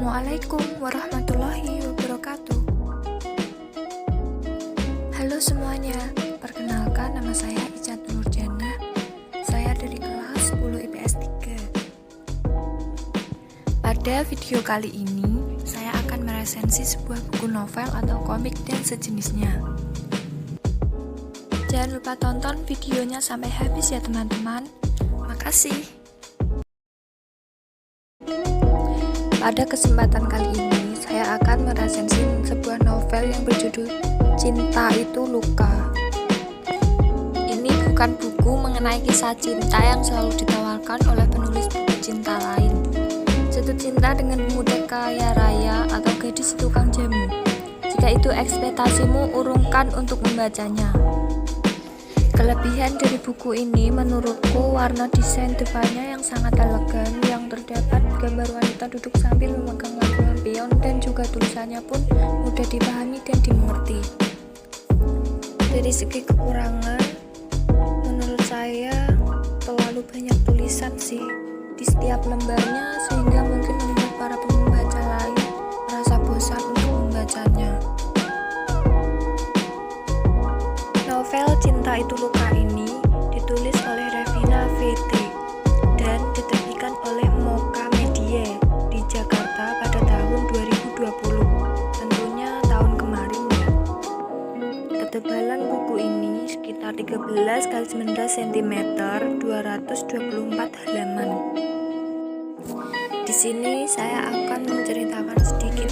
Assalamualaikum warahmatullahi wabarakatuh. Halo semuanya, perkenalkan nama saya Ica Nurjana. Saya dari kelas 10 IPS 3. Pada video kali ini, saya akan meresensi sebuah buku novel atau komik dan sejenisnya. Jangan lupa tonton videonya sampai habis ya teman-teman. Makasih. Pada kesempatan kali ini, saya akan meresensi sebuah novel yang berjudul Cinta Itu Luka. Ini bukan buku mengenai kisah cinta yang selalu ditawarkan oleh penulis buku cinta lain. Jatuh cinta dengan pemuda kaya raya atau gadis tukang jamu. Jika itu ekspektasimu, urungkan untuk membacanya. Kelebihan dari buku ini menurutku warna desain depannya yang sangat elegan, yang terdapat gambar wanita duduk sambil memegang lampion dan juga tulisannya pun mudah dipahami dan dimengerti. Dari segi kekurangan, menurut saya terlalu banyak tulisan sih di setiap lembarnya, sehingga mungkin membuat para pembaca lain merasa bosan untuk membacanya. Novel Cinta Itu Luka ini ditulis oleh Revina VT dan diterbitkan oleh Moka Media di Jakarta pada tahun 2020, tentunya tahun kemarin ya. Ketebalan buku ini sekitar 13 x 19 cm, 224 halaman. Di sini saya akan menceritakan sedikit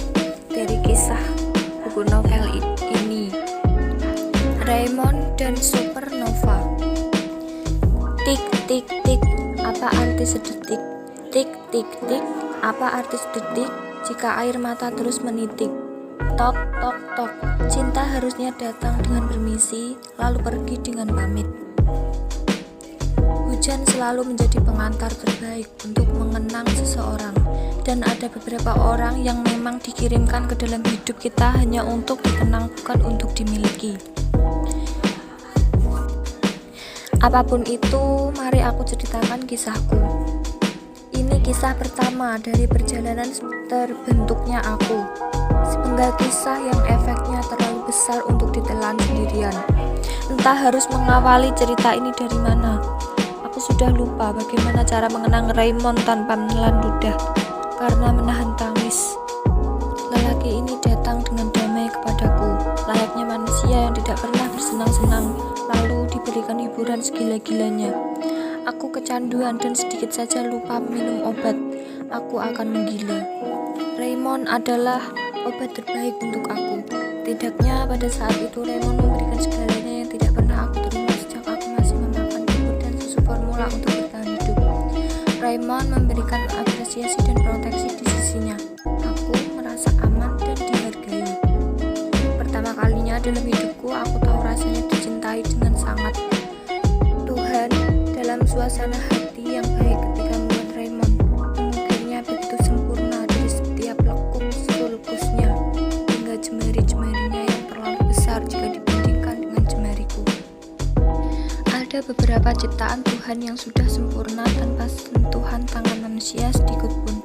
dari kisah buku novel ini. Raymond dan Supernova. Tik tik tik, apa arti sedetik? Tik tik tik, apa arti sedetik jika air mata terus menitik? Tok tok tok, cinta harusnya datang dengan permisi, lalu pergi dengan pamit. Hujan selalu menjadi pengantar terbaik untuk mengenang seseorang, dan ada beberapa orang yang memang dikirimkan ke dalam hidup kita hanya untuk dikenang, bukan untuk dimiliki. Apapun itu, mari aku ceritakan kisahku. Ini kisah pertama dari perjalanan terbentuknya aku. Sepenggal kisah yang efeknya terlalu besar untuk ditelan sendirian. Entah harus mengawali cerita ini dari mana. Aku sudah lupa bagaimana cara mengenang Raymond tanpa menelan ludah karena menahan tangis. Lelaki ini datang dengan damai kepadaku, layaknya manusia yang tidak pernah bersenang-senang lalu diberikan hiburan segila-gilanya. Aku kecanduan dan sedikit saja lupa minum obat, aku akan menggila. Raymond adalah obat terbaik untuk aku. Tidaknya pada saat itu Raymond memberikan segalanya yang tidak pernah aku terima sejak aku masih memakan bubur dan susu formula untuk bertahan hidup. Raymond memberikan apresiasi dan proteksi di sisinya. Aku merasa aman dan dihargai. Pertama kalinya dalam hidupku aku tahu rasanya dicintai dengan sangat. Tuhan dalam suasana hati yang baik ketika membuat Raymond, mengukirnya begitu sempurna dari setiap lekuk sulkusnya hingga jemari-jemarinya yang terlalu besar jika dibandingkan dengan jemariku. Ada beberapa ciptaan Tuhan yang sudah sempurna tanpa sentuhan tangan manusia sedikit pun,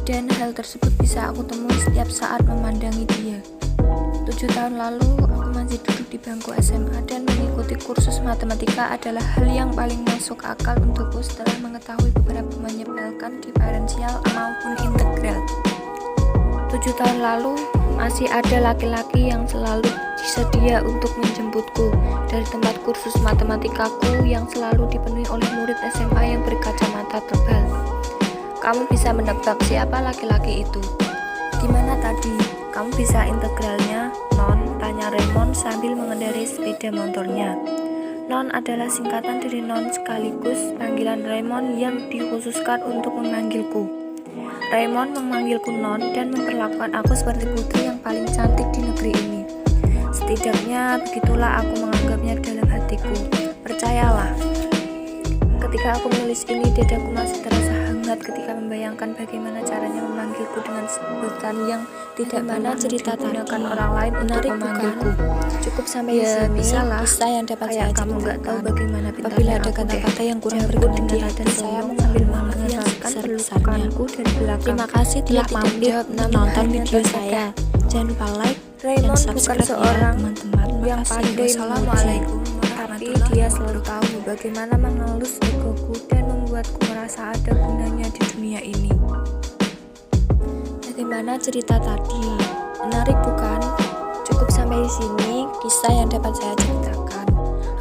dan hal tersebut bisa aku temui setiap saat memandangi dia. 7 tahun lalu, aku masih duduk di bangku SMA dan mengikuti kursus matematika adalah hal yang paling masuk akal untukku setelah mengetahui beberapa menyebalkan diferensial maupun integral. 7 tahun lalu, masih ada laki-laki yang selalu sedia untuk menjemputku dari tempat kursus matematikaku yang selalu dipenuhi oleh murid SMA yang berkacamata tebal. Kamu bisa menebak siapa laki-laki itu? Gimana tadi? Kamu bisa integralnya, Non? Tanya Raymond sambil mengendarai sepeda motornya. Non adalah singkatan dari non sekaligus panggilan Raymond yang dikhususkan untuk memanggilku. Raymond memanggilku Non dan memperlakukan aku seperti putri yang paling cantik di negeri ini. Setidaknya begitulah aku menganggapnya dalam hatiku. Percayalah, ketika aku menulis ini, dadaku masih terasa hangat tersengat ketika membayangkan bagaimana caranya memanggilku dengan sebutan yang tidak pernah cerita digunakan tadi orang lain untuk menarik memanggilku. Cukup sampai Ya, di sini. bisa lah. Kisah yang dapat Kayak saya kamu nggak tahu ceritakan. bagaimana Apabila pintarnya ada aku deh. kata-kata yang kurang Jawabku berkenan di dengan hati nada saya, sombong mohon sambil maaf yang mengeraskan sebesar-besarnya. pelukanku dari belakang. Terima kasih Dia telah tidak mampir menjawab, namun menonton hanya video tersedak. saya. Jangan lupa like dan Raymond bukan subscribe ya seorang teman-teman. yang Makasih. pandai Wassalamualaikum memuji, tapi dia selalu tahu bagaimana mengelus egoku dan membuatku merasa ada gunanya di dunia ini. Bagaimana cerita tadi? Menarik bukan? Cukup sampai di sini kisah yang dapat saya ceritakan.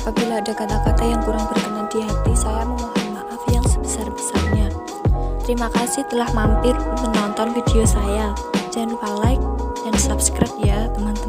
Apabila ada kata-kata yang kurang berkenan di hati, saya memohon maaf yang sebesar-besarnya. Terima kasih telah mampir menonton video saya. Jangan lupa like dan subscribe ya teman-teman.